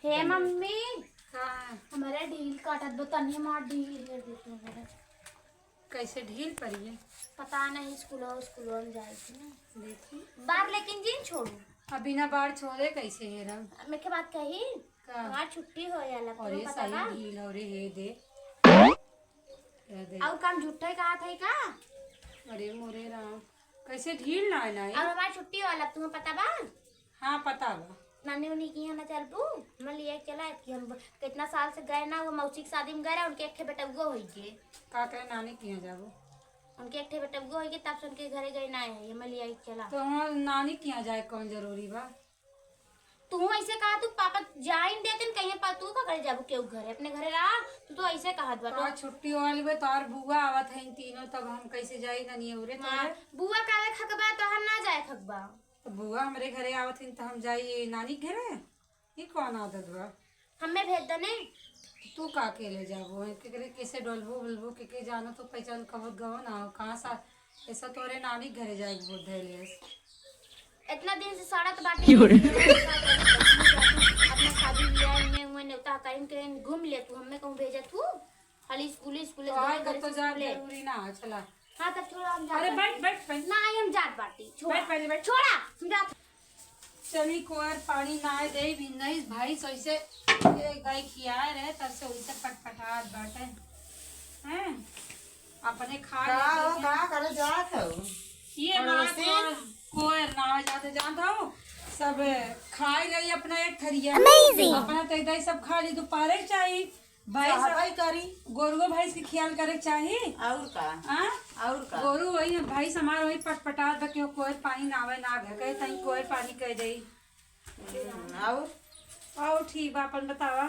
हे mummy हाँ। हमारे ढील काटत बतानी मार ढील कर देती हूँ। कैसे ढील पड़ी है? पता नहीं स्कूल में जाए थी ना देखी बाहर लेकिन जीन छोड़ू अभी ना बाढ़ छोड़े कैसे है रम मैं के बात कही का हमारी छुट्टी हो जाला और ये पता ना सही ढील और ये दे दे और काम झूठा ही कहा था का अरे मोरे राम कैसे ढील ना ना और हमारी छुट्टी वाला तुम्हें पता बा हाँ पता बा नानी उन्हीं की यहाँ ना चल तू मैं लिए चला कि हम कितना साल से गए ना वो मौसी की शादी में गए उनके एक बेटा वो हुई के का करे नानी किया जाबो उनके एक बेटा वो हुई के तब से उनके घरे गए ना है मैं लिया चला तो हम नानी किया जाए कौन जरूरी बा तू ऐसे कहा तू पापा जा ही देते कहीं पर तू का करे जाबू केहू घरे अपने घरे रहा तू तो ऐसे कहा तो आज छुट्टी वाली बे तार बुआ आवत है तीनों तब हम कैसे जाई नानी उरे तो बुआ काले खकबा तो हम ना जाए खकबा तो बुआ हमरे घरे आवत है तो हम जाई नानी के घरे ये कौन आदत बा हमें भेज दने तू का के ले जाबो केकरे कैसे डोलबो बोलबो के जानो तो पहचान कबत गवो ना हो कहाँ सा ऐसा तोरे नानी के घरे जाए बोध है इतना दिन से साड़ा तो बाटे अपने शादी ब्याह में मैं नेवता कहीं कहीं घूम ले तू हमें कहूं भेजा तू खाली स्कूल तो जा जरूरी ना हो चला हां तब छोड़ा हम जा अरे बैठ बैठ बैठ ना हम जात बाटी छोड़ बैठ पहले बैठ छोड़ा हम जात चली कोर पानी ना दे भी नहीं भाई सैसे गाय खियाए रहे तब से वैसे पटपटाट बाटे हैं अपने खा का करे जात हो ये बात कोर ना जाते जानता हूँ सब खाई गई अपना एक थरिया अपना तो एकदम सब खा ली दोपहर चाहिए भाई करी गोरुओ भैंस के ख्याल करे चाहिए और का और का गोरू वही भाई समार वही पटपटात रखे कोई पानी नावे ना कहे तई कोई पानी कह दे और ठीक बा अपन बतावा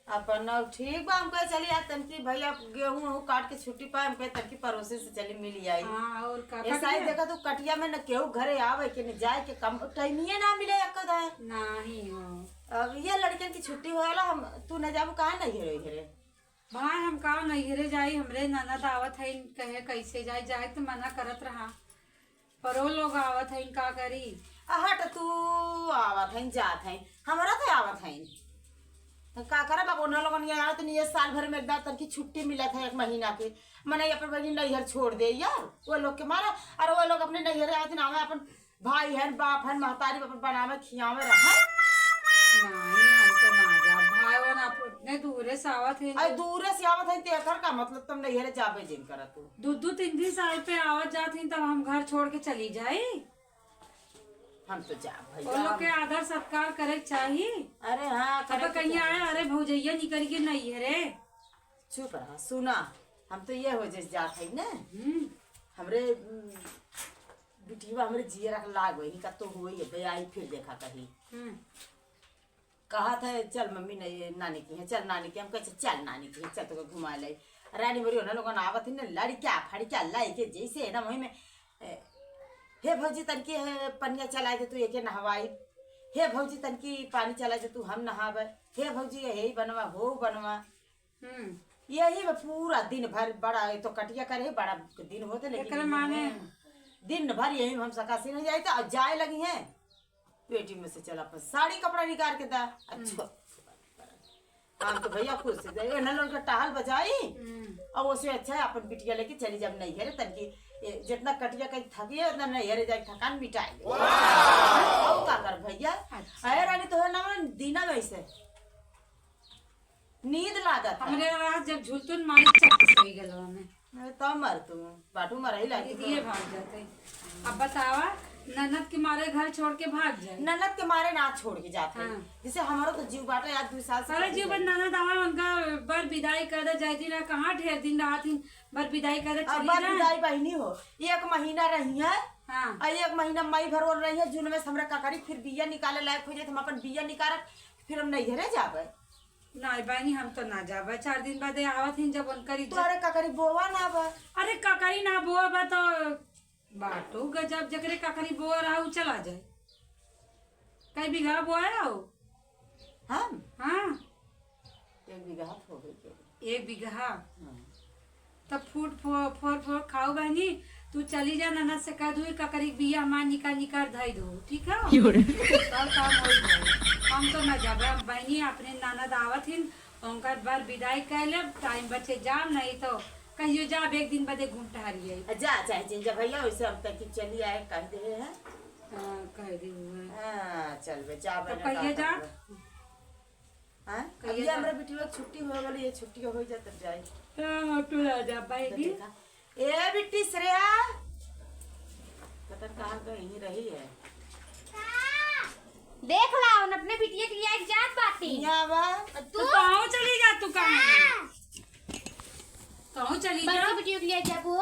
अपन ठीक बा हम कहे चली आ तनकी भैया गेहूं काट के छुट्टी पाए हम कहे तनकी पड़ोसी से चली मिल आई हां और का ऐसा ही देखा तू कटिया में न केहू घरे आवे के न जाए के कम टाइमिए ना मिले एकद है नहीं हो अब ये लड़कन की छुट्टी होएला हम तू न जाबू काहे नहीं हेरे हेरे भाई हम का नैहरे जाई हमरे ननद आवत है कहे कैसे जाए तो मना करत रहा पर वो लोग आवत है का करी हट तू आवत है जात है हमरा तो आवत है का करे बाबू न लोगन ये आवत नहीं ये साल भर में एक बार तनकी छुट्टी मिला था एक महीना के मने अपन बहनी नैहर छोड़ दे यार वो लोग के मारा और वो लोग अपने नैहर आवत ना अपन भाई है बाप है महतारी अपन बनावे खियावे रहा नहीं हम तो ना जा भाई वो ना इतने दूरे से आवत है आई दूरे से आवत है तेकर का मतलब तुम नैहर जाबे जिन करत तू दो 3 साल पे आवत जात ही तब हम घर छोड़ के चली जाए हम तो जा वो लोग के आदर सत्कार करे चाहिए अरे हाँ अब कहीं आए अरे भौजैया निकल के नहीं है रे चुप रहा सुना हम तो ये हो जैसे जात है ना हमरे बिटिया हमरे जिया रख लाग वही का तो हुई है आई फिर देखा कहीं कहा था चल मम्मी नहीं नानी की है चल नानी की हम कैसे चल नानी की है चल तो घुमा लाई रानी बोली ना लोगों आवा थी ना लड़किया फड़किया लाई के जैसे है ना वही में हे भौजी तनकी पनिया चला दे तू एक नहवाई हे भौजी तनकी पानी चला दे तू हम नहावे हे भौजी यही बनवा हो बनवा यही पूरा दिन भर बड़ा तो कटिया करे बड़ा दिन होते लेकिन माने दिन भर यही हम सकासी नहीं जाए तो जाए लगी है पेटी में से चला पर साड़ी कपड़ा निकाल के दा अच्छा हम तो भैया खुश से ना लोग टहल बजाई और उससे अच्छा है अपन बिटिया लेके चली जब नहीं है तनकी जितना कटिया कहीं थकी है उतना नहीं है जाए थकान मिटाई और का कर भैया अरे रानी तो है ना दीना वैसे नींद लागत हमरे रात जब झुलतुन मालिक चक सही गलवा में तो मर तू बाटू मर ही लगी दिए भाग जाते अब बतावा ननद के मारे घर छोड़ के भाग जाए ननद के मारे ना छोड़ के जाते हैं जैसे हमारा तो जीव बाटा याद 2 साल से सारे जीव ननद आवा उनका बर विदाई कर दे जाती ना कहाँ ढेर दिन रहा थी बर विदाई कर दे चली बर विदाई बहनी हो 1 महीना रही है हाँ 1 महीना मई भर और रही है जून में हमरा काकरी फिर बिया निकाले लायक हो जाए हम अपन बिया निकाल फिर हम नहीं घरे जाबे नहीं बहनी हम तो ना जाबे 4 दिन बाद आवत ही जब उनकर तो अरे काकरी बोवा ना बा अरे काकरी ना बोआ बा तो बाटू गजब जकरे काकरी बोआ रहा उ चला जाए कई बीघा बोया हो हम हाँ 1 बीघा हो गई 1 बीघा तब फूट फोर खाओ बहनी तू चली जा ननद से कह दू ककरी बिया हमार निकाल धई दो, ठीक है? और काम हो जाए। हम तो न जब बहनी अपने ननद आवत हिन उनका बार विदाई कर ले, टाइम बचे जाम, नहीं तो कहियो जाब एक दिन बदे घूम टहरिए। जा चाहे जिंजा भैया वैसे हम तक चली आए कह दे हैं। कह दी चल बे जा तो कहिए जा। हां कहिए हमरा बिटिया छुट्टी हो गई, ये छुट्टी हो जाए तब जाए। तू जा बहनी। ए बिट्टी श्रेया पता कहाँ कहीं रही है। देख ला उन अपने बिटिया के लिए एक जात बाटी यहाँ बा तू कहाँ चली जा, तू कहाँ चली जा? बड़की बिटिया के लिए जाबू,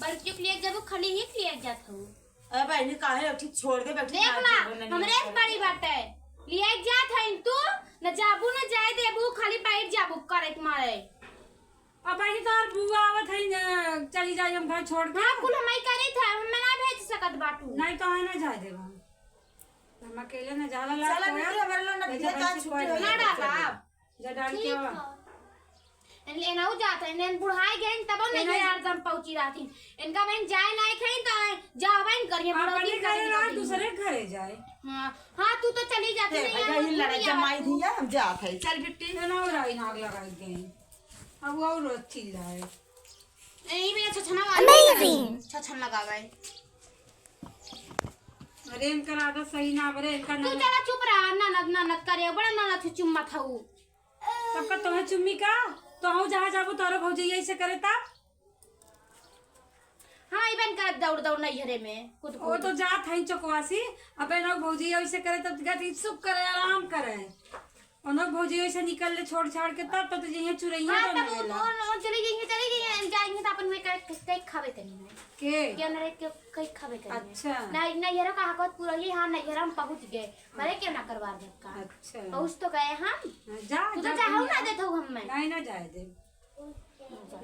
बड़की के लिए जाबू, खाली ही के लिए जात हूँ। अरे बहनी काहे ठीक छोड़ दे बैठी। देख ला हमरे एक बड़ी बात है, लिए जात है तू न जाबू न जाए देबू, खाली बैठ जाबू करे मारे। अब बहनी तोर बुआ आवत है न, चली जाए हम घर छोड़ के। हां कुल हमई करे था, हम ना भेज सकत बाटू। नहीं तो है ना जाए देबा, हम अकेले न जाला ला। चला बेटी हमारे लो ना बिटिया का छुट्टी हो ना डाला जा डाल के आ। इनले ना जात है, इनन बुढ़ाई गए तब नहीं यार दम पहुंची रहती। इनका बहन जाए लायक है तो जावन करिए अपने घरे रह, दूसरे घरे जाए। हां तू तो चली जाती नहीं यार, यही लड़ाई जमाई दिया हम जात है। चल बिट्टी ना उड़ाई नाग लगाई गई, अब वो रोज चिल्ला है। यही भी छछना वाली छछन लगावे। अरे इनका आदत सही ना बरे, इनका तू चला चुप रहा, ननद ननद करे बड़ा ननद चुम्मा थाऊ। तब का तुम्हें चुम्मी का तो हम जहाँ जाबो तोरो भौजी ऐसे करे ता। हां इबन कर दौड़ दौड़ नहीं हरे में कुछ वो तो जात है चकवासी, अबे लोग भौजी ऐसे करे तब गति सुख करे, आराम करे। उन भौजी ऐसे निकल ले छोड़ छाड़ के तब तो यही चुरैया हां बन तब गेला। वो चली जाएंगे तो अपन में कई खावे तनी में के नरे के कई खावे तनी। अच्छा नहीं नहीं हरा कहा कहत पूरा ही। हां नहीं हरा हम पहुंच गए, मरे क्यों ना करवा दे का। अच्छा पहुंच तो गए हम। जा तू तो चाहू ना देत हो हम में। नहीं ना जाए दे,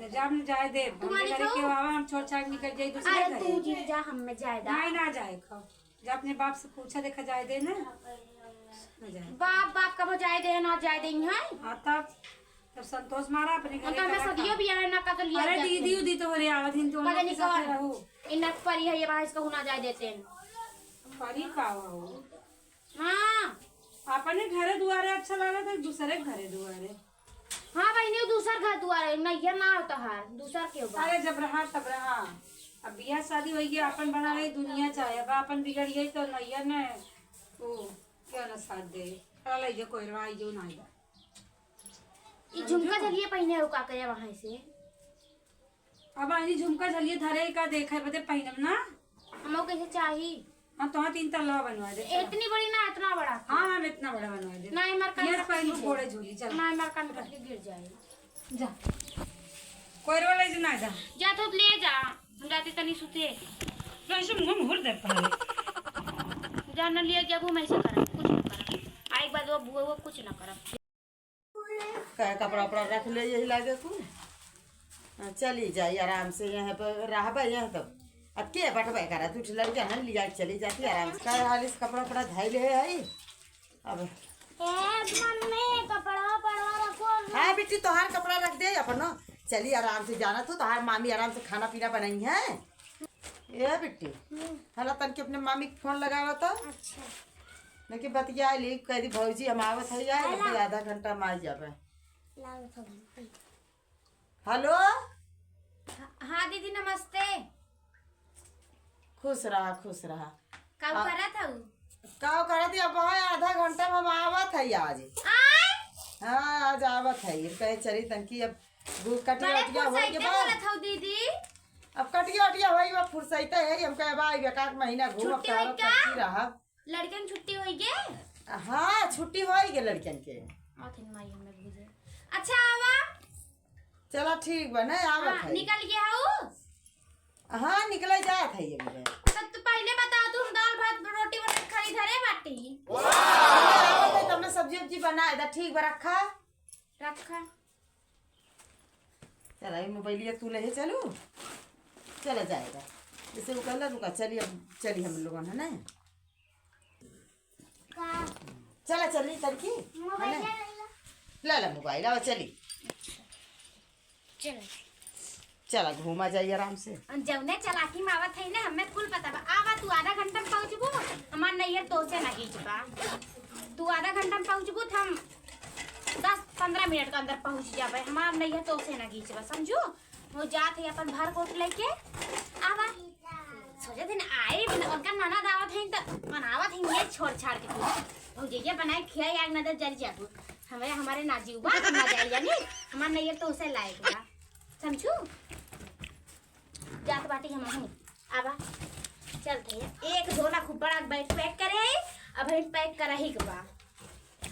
जब न जाए दे तुम्हारी घर के बाबा हम छोड़ छाड़ निकल जाए दूसरे अरे तू घरे। जी जा हम में जायदा। नहीं ना जाए खाओ, जब अपने बाप से पूछा देखा जाए दे ना जाए। बाप बाप कब जाए दे ना जाए दे है। हाँ तब संतोष मारा अपने घरे तो मैं का सदियो भी आए ना का तो लिया। अरे दीदी उदी तो हरे आवत हिन तो पता उनके नहीं साथ कौन रहू। इन परी है ये बाहर इसको ना जाए देते हैं। परी का हो हां अपने घरे दुआरे अच्छा लगा था, दूसरे घरे दुआरे। हां भाई नहीं दूसर घर दुआरे नहीं ये ना होता है दूसर के बा। अरे जब रहा तब रहा, अब बियाह शादी हो गई अपन बना रही दुनिया चाहे, अब अपन बिगड़ गई तो नैया ने ओ क्या ना साथ दे खड़ा ले जो कोई रवाई जो ना जा। ये झुमका जलिए पहने हो का करे वहां से। अब आनी झुमका झलिए धरे का देखा बदे पहनम ना हमको कैसे चाहिए। हाँ तो 3 तल्ला बनवा दे। इतनी बड़ी ना इतना बड़ा। हाँ हम इतना बड़ा बनवा दे। नहीं मर ये पहन घोड़े झूली चल। नहीं मर कान कट के गिर जाए। जा कोई रोले जो ना जा जा तो ले जा हम जाते तनी सुते। कैसे मुंह मोड़ दे पहले जा न लिए जब मैं से करा कुछ न करा। आई बात वो बुआ वो कुछ न करा। कहे कपड़ा उपड़ा रख ले यही लागे को। चली जाई आराम से यहाँ पर रहबे यहाँ तो अब के बटबे करा तू लड़कियां हन लिया चली जाती आराम से। कहे हाल इस कपड़ा उपड़ा धाई ले आई अब। मम्मी कपड़ा पड़ा रखो। हाँ बेटी तोहार कपड़ा रख दे अपनो, चली आराम से जाना तो तोहार मामी आराम से खाना पीना बनाई है। ये बेटी हला तन के अपने मामी के फोन लगावा तो अच्छा लेकिन बतिया ली कह दी भौजी हम आवत है यार लेकिन आधा घंटा में आ जाबे। हेलो हाँ दीदी नमस्ते। खुश रहा खुश रहा। कब करा था का करा दी अब है आधा घंटा में हम आवत है आज। हाँ आज आवत है कहे चली तनकी अब कटिया उटिया हो के बाद दीदी अब कटिया उटिया होई बा फुर्सत है हम कहे भाई बेकार महीना घूम छुट्टी अब होई करती रहा। लड़कन छुट्टी होई गे। हाँ छुट्टी होई गे लड़कन के। आथिन माई हमें बुझे। अच्छा आवा चला ठीक बा नहीं आवत है। निकल गया हूँ। हाँ निकले जात है ये मुझे। तब तो पहले बता तुम दाल भात रोटी बना खरीद रे बाटी। आवत है तुमने सब्जी उब्जी बनाए दा ठीक बा रखा रखा। चला ये मोबाइलिया तू ले चलू चला जाएगा जैसे वो कहला रुका चली अब चली हम लोगों है ना चला चली तरकी है ना ला ला मोबाइल आओ चली चला घूमा जाइए आराम से। जौने चलाकी में आवत है ना हमें कुल पता बा। आवा तू आधा घंटा में पहुंचबू, हमार नैयर तो से ना खींचबा। तू आधा घंटा में पहुंचबू तो हम 10-15 मिनट के अंदर पहुंच जाबे। हमार नैयर तो से ना खींचबा, समझू। वो जात है अपन भर कोट लेके आवा। सोचे थे ना आए उनका नाना दावत है तो बनावत है ये छोड़ छाड़ के तू भौजैया बनाए खियाई आग नजर जल जाबू। हमारे नाजी बा ना जाई जानी हमार नैयर तो से लायक बा, समझू। जात बाटी हम हूं आवा चलते हैं। एक झोला खूब बड़ा बैग पैक करे अब हम पैक करा ही के बा।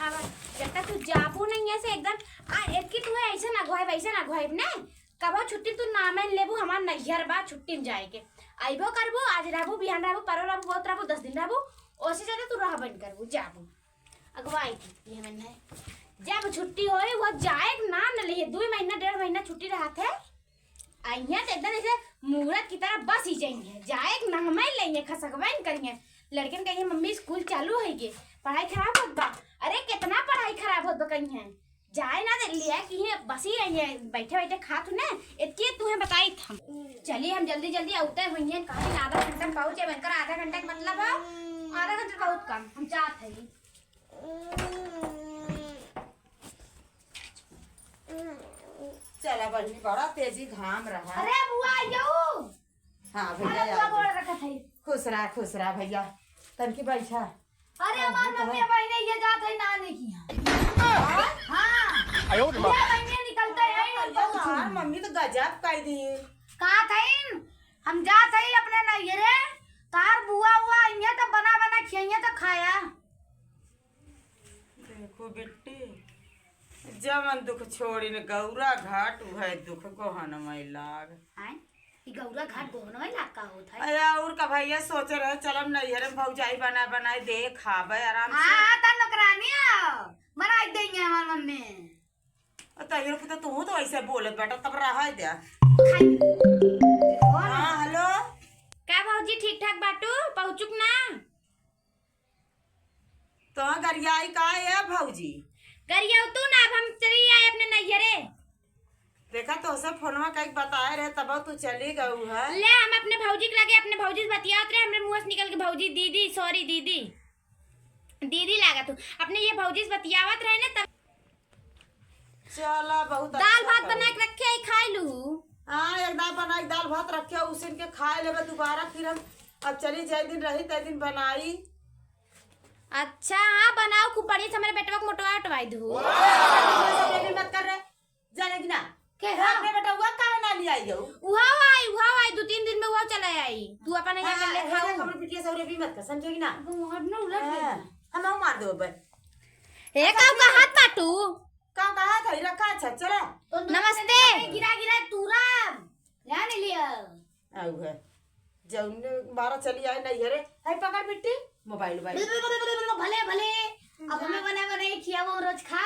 आवा जब तक तू जाबू नहीं ऐसे एकदम एक की तू ऐसे ना घोय वैसे ना घोय ना। कबो छुट्टी तू ना में लेबू हमार नैहर बा छुट्टी में जाए के आइबो करबू। आज रहबू बिहान रहबू परो रहबू बहुत रहबू 10 दिन रहबू ओसे ज्यादा तू रह बन करबू जाबू। अगवाई थी ये मन है जब छुट्टी होए वो जाए ना न ले 2 महीना 1.5 महीना छुट्टी रहत है आइया तो एकदम ऐसे मुहूर्त की तरह बस ही जाएंगे जाए ना हमें लेंगे खसकवाइन करेंगे। लड़कन कहिए मम्मी स्कूल चालू है के पढ़ाई खराब होत बा। अरे कितना पढ़ाई खराब होत बा कहीं जाए ना दे लिया कि बस ही रहिए बैठे बैठे खात ने इतनी तुम्हें बताई था। चलिए हम जल्दी जल्दी औते हुई कहीं आधा घंटा में पहुंचे बनकर आधा घंटा का मतलब है आधा घंटा बहुत कम हम चाहते हैं। चला बहनी बड़ा तेजी घाम रहा। अरे बुआ आयो। हाँ अरे भैया बुआ बोल रखा था। खुश रहा भैया तनकी बैठा। अरे हमार मम्मी बहने ये जात है नानी की यहाँ। हाँ आयो ये बहने निकलते हैं यार मम्मी तो गजब कह दी। कहा था हम जात है अपने नैहरे तार बुआ हुआ इन्हें तो बना बना खियाइए तो खाया। देखो बेटी जमन दुख छोड़ी न गौरा घाट है दुख को हनमय लाग। ये गौरा घाट गोहनो इलाका होता है। अरे और का भैया सोचे रहे चलम नैहर में भौजाई बनाए दे खावे आराम से। हाँ ता नौकरानी बनाई देंगे हमार मम्मी। तैयार तो तू तो ऐसे बोले बेटा तब रहा दे। हाँ हेलो क्या भौजी ठीक ठाक बाटू पहुँचुक ना। तो गरियाई का है भौजी गरिया तू ना अब हम चली आए अपने नैहरे। देखा तो सब फोनवा कहीं बताए रहे तब तू चली गऊ है। ले हम अपने भौजी के लगे अपने भौजी से बतियात रहे हमरे मुंह से निकल के भौजी दीदी सॉरी दीदी दीदी लागा तू अपने ये भौजी से बतियावत रहे ना तब। चला बहुत दाल भात बना के रखे आई खाई लू। हाँ एक दाल भात रखे उसी के खाए लेबे दोबारा फिर हम अब चली जाए दिन रही तय दिन बनाई। अच्छा हाँ बनाओ खूब बढ़िया से हमारे बेटवा को मोटवा उठवाई दू। मत कर रहे जाने की ना के अपने बेटा हुआ काहे ना ले आई हो। उहा आई 2-3 दिन में वो चला आई तू अपन यहाँ कर ले खाओ। हमर बिटिया सौरे भी मत कर समझेगी ना। हट ना उलट गई। हम मार दो बे ए काऊ का हाथ काटू का कहा था रखा अच्छा चला। नमस्ते गिरा तूरा ध्यान लिया आउ है जौन 12 चली आए नहीं हरे है पकड़ बिट्टी मोबाइल भले अब हमें बना खिया वो रोज खा।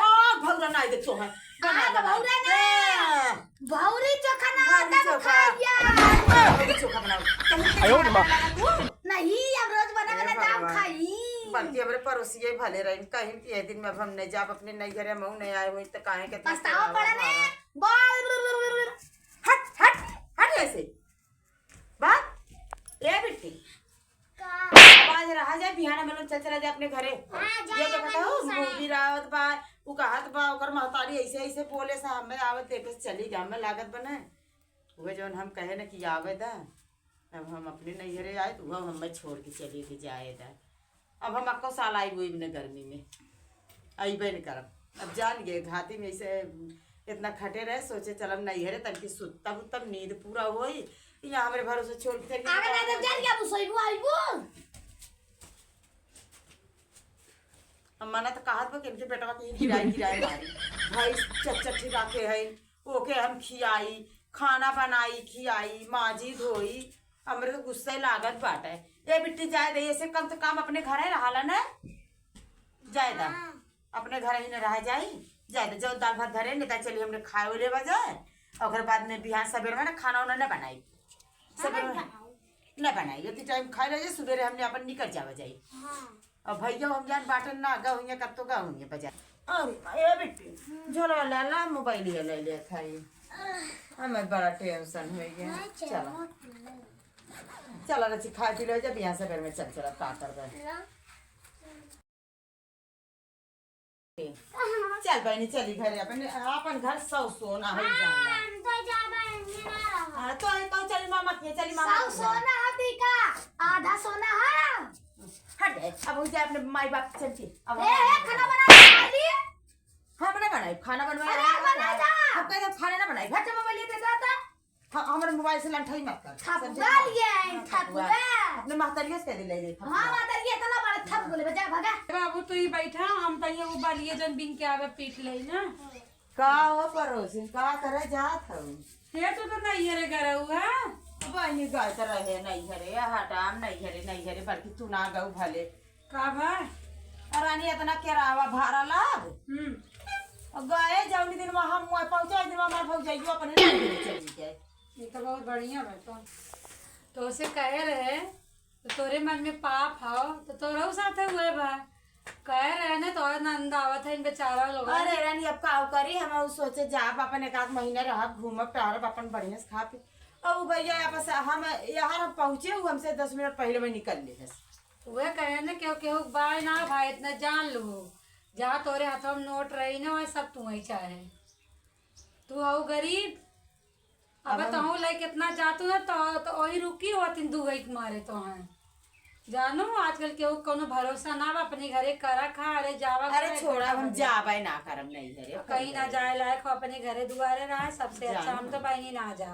ओ भौरा ना देख तो है भौरा ना भौरी चोखा ना तब खाइया भौरी चोखा बनाओ। आयो नहीं अब रोज बना तब खाई। बल्कि हमरे पड़ोसिए भले रही कहीं के दिन में हम नहीं जाब अपने नहीं घरे मऊ नहीं आए हुई तो काहे के पछतावा पड़ा ने बोल हट ऐसे बात ए बिट्टी आवाज रहा जाए बिहाना में चल चला जाए अपने घरे। ये तो बताओ मूवी रावत बा उ कहत बा ओकर महतारी ऐसे ऐसे बोले सा हमें आवत देखे चली जा में लागत बने वो जौन हम कहे ना कि आवे दा अब हम अपने नैहरे आए तो वो हमें छोड़ के चली के जाए दा। अब हम आपको साल आई हुई ने गर्मी में अबे नहीं करब अब जान गए घाटी में ऐसे इतना खटे रहे सोचे चलम नैहरे तन की तब नींद पूरा होई यहाँ हमारे भरोसे छोड़ के चली आगे ना जब जान क्या सोईबू आईबू हम मना तो कहत बा कि इनके बेटवा के गिराई मारी भाई चटचटी राखे है ओके हम खियाई खाना बनाई खियाई माजी धोई हमरे तो गुस्सा लागत बाटे। ये बिट्टी जाए दे ऐसे कम से कम अपने घर ही रहा ना जाए दा अपने घर ही न रह जाई जाए दा जो दाल भात धरे नहीं चलिए हमने खाए ले बजाए और बाद में बिहान सवेरे में ना खाना उन्होंने बनाई सवेरे न बनाई उतनी टाइम खाए रहे सवेरे हमने अपन निकल जावा जाई। और भैया हम जान बाटन ना गा हुई कब तो गा हुई बजा अरे ए बेटी झोला ला मोबाइल ले ले खाई हमें बड़ा टेंशन हो गया। चलो चलो रची खा पी लो, जब यहाँ से फिर में चल चला का कर दे। चल बहनी चली घर, अपन घर सौ सोना हो जाला। हाँ तो चली मामा के, चली मामा के। सोना हाथी का आधा सोना है। हट गए अब उसे अपने माई बाप चल के अब खाना बना ली। हाँ बना बनाई खाना बनवाया हम कहीं खाना ना बनाई घर जमा लिए दे जाता। हाँ हमारे मोबाइल से लंठाई मत कर। थपुआ लिए थपुआ अपने मातरिया से ले ले। हां मातरिया इतना बड़ा थप बोले बजा भागा। बाबू तू ही बैठा, हम तइया वो बालिए जन बिन के आवे पीट ले ना। का हो पड़ोसी का करे जात हूं हे तो नहीं रे करे हुआ बहनी गाय तो रहे नहीं हरे हटाम नहीं हरे बल्कि तू ना गऊ भले का भाई रानी इतना केरावा भारा लाग गए जौनी दिन में हम पहुंचा दिन में हमार भौजाइयो अपने चली गए। ये तो बहुत बढ़िया बैठो तो उसे कहे रहे तो तोरे मन में पाप हो तो तोरो साथे हुए बा कहे रहे ना तो नंद आवत है इन बेचारा लोग। अरे रानी अब का करी हम सोचे जाब अपन एक आध महीना रह घूमब टहरब अपन बढ़िया से खा पी। अब भैया आपस हम यहाँ हम पहुंचे हुए हमसे 10 मिनट पहले में निकल ले बस। वह कहे ना क्यों बाय ना भाई इतना जान लो जहाँ तोरे हाथों में नोट रही ना वह सब तू ही चाहे तू आओ गरीब अब तो ले कितना जातू है तो वही रुकी होती दुगई मारे तो हैं जानो आजकल केहू कोनो भरोसा ना बा अपने घरे करा खा अरे जावा अरे छोड़ा हम जाबे ना करम नहीं हरे कहीं ना जाए लायक हो अपने घरे दुआरे रहा सबसे अच्छा हम तो बहनी ना जा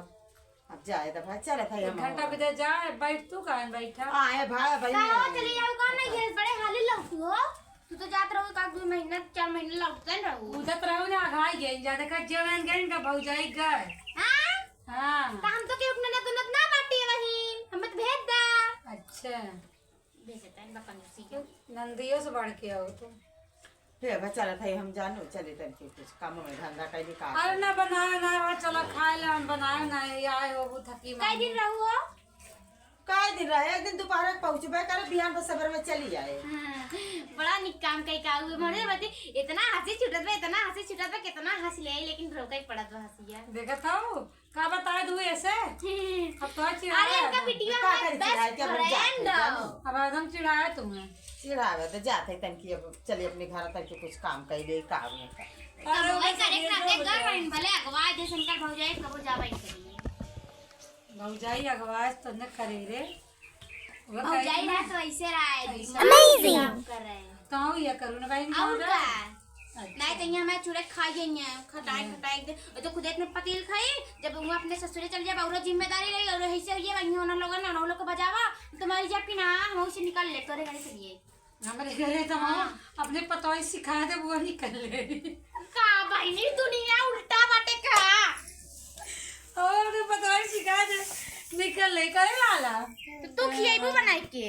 अब जाए तो भाई चले था एक घंटा बिते जाए बैठ तू कहाँ बैठा आए भाई भाई कहाँ चली जाओ कहाँ नहीं घेर बड़े हाली लगती हो तू तो जात रहो का 2 महीना 4 महीने लगते रहो उधर रहो ना आघाई गए ज्यादा का जवान गए का भौजाई गए हां हाँ हम तो के अपने ना तो ना बाटी वही हमें तो भेज दा। अच्छा भेजता है बापा ने सीखे नंदियों से बढ़ के आओ तुम फिर चले था हम जानो चले तन के कुछ काम में धंधा कर दी का। अरे ना बनाए ना चलो खाए ले हम बनाए ना आए हो वो थकी कई दिन रहो काय दिन रहे एक दिन दोपहर में पहुंचबे करे बिहान पर सबर में चली जाए। बड़ा निक काम कई का हुए मोरे बते इतना हंसी छुटत बे कितना हंस ले लेकिन रोका ही पड़त बा हंसिया देखत हो का बताए दू ऐसे अब तो अरे इनका वीडियो है बेस्ट फ्रेंड अब एकदम चिढ़ाया तुम्हें चिढ़ावे तो जाते तन की अब चले अपने घर तक के कुछ काम कर ले काम में अरे वो करे ना घर में भले अगवा जैसे इनका भौजाई कबो जावे करिए भौजाई अगवाज तो न करे रे भौजाई ना तो ऐसे रहा है अमेजिंग कर रहे हैं तो ये करू ना भाई और का नहीं तो यहाँ मैं चूड़े खाई गई हैं खटाई दे तो खुद अपने पतील खाई जब वो अपने ससुरे चल जाए और जिम्मेदारी रही और ऐसे ये वही होना लोग ना उन लोग को बजावा तुम्हारी जा कि ना हम उसे निकाल ले तोरे घर से लिए हमारे घरे तो हम अपने पतोई सिखा दे वो निकल ले का बहनी दुनिया उल्टा बाटे का और पतोई सिखा दे निकल ले करे वाला तो तू खियाई बनाई के